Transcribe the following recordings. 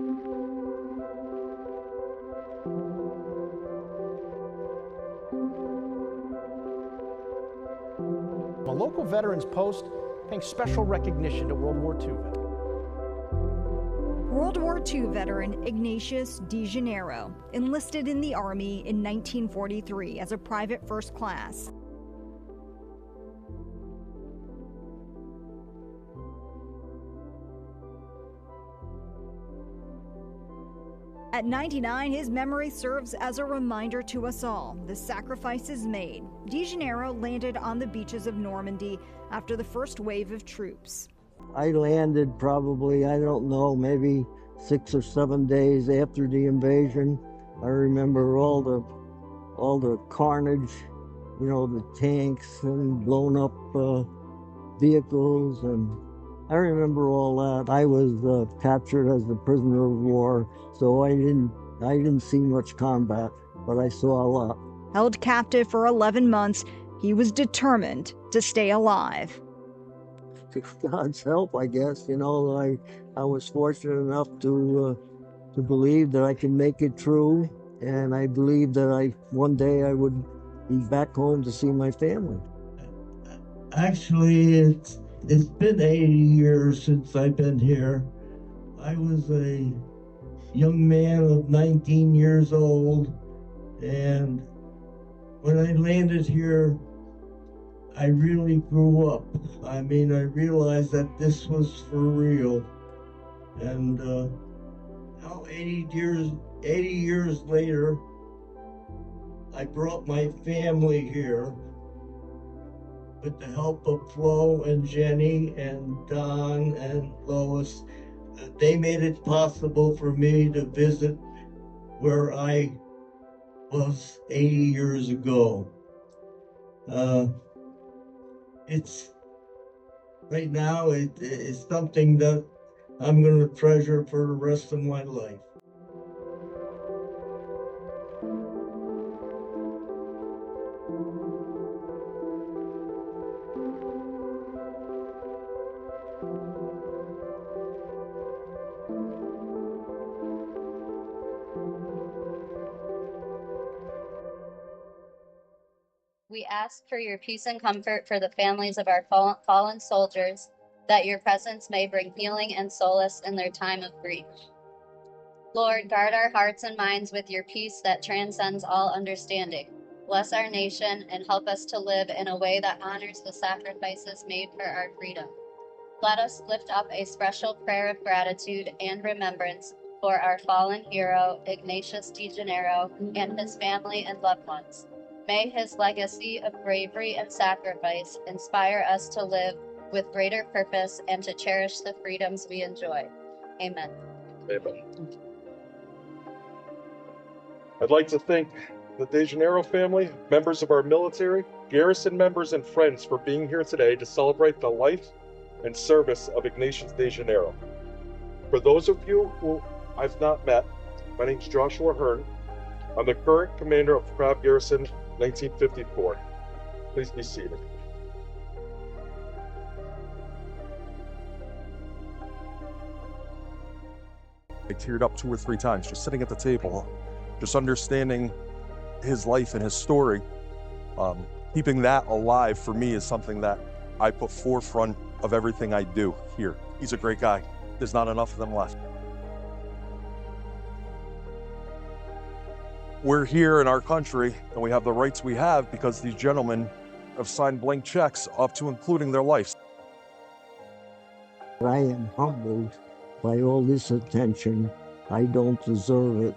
A local veterans post paying special recognition to World War II veterans. World War II veteran Ignatius DeGenero enlisted in the Army in 1943 as a private first class. At 99, his memory serves as a reminder to us all the sacrifices made. DeGenero landed on the beaches of Normandy after the first wave of troops. I landed probably, I don't know, maybe 6 or 7 days after the invasion. I remember all the carnage, you know, the tanks and blown up vehicles, and I remember all that. I was captured as a prisoner of war, so I didn't see much combat, but I saw a lot. Held captive for 11 months, he was determined to stay alive. God's help, I guess. You know, I was fortunate enough to believe that I could make it through, and I believed that one day I would be back home to see my family. Actually, it's been 80 years since I've been here. I was a young man of 19 years old, and when I landed here, I really grew up. I mean, I realized that this was for real. And now 80 years later, I brought my family here with the help of Flo and Jenny and Don and Lois. They made it possible for me to visit where I was 80 years ago. Right now, it's something that I'm going to treasure for the rest of my life. We ask for your peace and comfort for the families of our fallen soldiers, that your presence may bring healing and solace in their time of grief. Lord, guard our hearts and minds with your peace that transcends all understanding. Bless our nation and help us to live in a way that honors the sacrifices made for our freedom. Let us lift up a special prayer of gratitude and remembrance for our fallen hero, Ignatius DeGenero, and his family and loved ones. May his legacy of bravery and sacrifice inspire us to live with greater purpose and to cherish the freedoms we enjoy. Amen. Amen. I'd like to thank the DeGenero family, members of our military, Garrison members, and friends for being here today to celebrate the life and service of Ignatius DeGenero. For those of you who I've not met, my name is Joshua Hearn. I'm the current commander of C.R.A.B. Garrison 1954. Please be seated. I teared up 2 or 3 times just sitting at the table, just understanding his life and his story. Keeping that alive for me is something that I put forefront of everything I do here. He's a great guy. There's not enough of them left. We're here in our country and we have the rights we have because these gentlemen have signed blank checks up to including their lives. I am humbled by all this attention. I don't deserve it.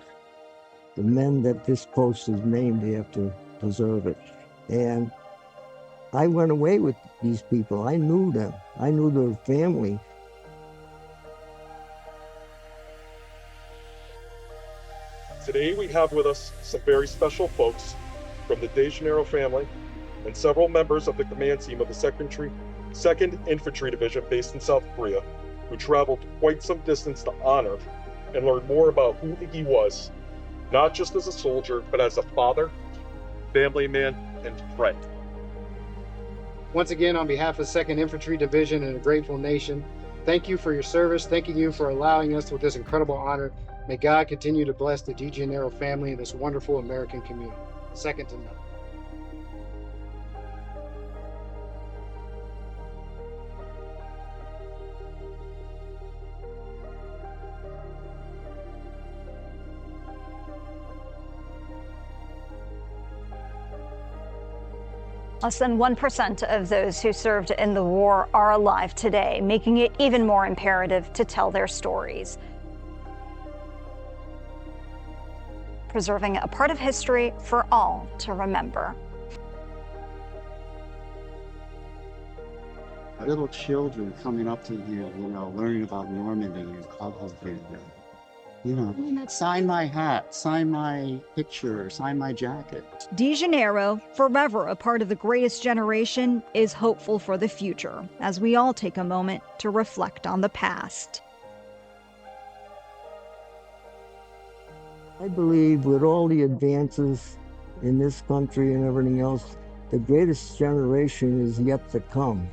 The men that this post is named after deserve it. And I went away with these people. I knew them. I knew their family. Today we have with us some very special folks from the DeGenero family and several members of the command team of the 2nd Infantry Division based in South Korea, who traveled quite some distance to honor and learn more about who he was, not just as a soldier, but as a father, family man, and friend. Once again, on behalf of 2nd Infantry Division and a grateful nation, Thank you for your service. Thanking you for allowing us with this incredible honor. May God continue to bless the DeGenero family and this wonderful American community. Second to none. Less than 1% of those who served in the war are alive today, making it even more imperative to tell their stories. Preserving a part of history for all to remember. Little children coming up to you, learning about Normandy and sign my hat, sign my picture, sign my jacket. DeGenero, forever a part of the greatest generation, is hopeful for the future as we all take a moment to reflect on the past. I believe with all the advances in this country and everything else, the greatest generation is yet to come.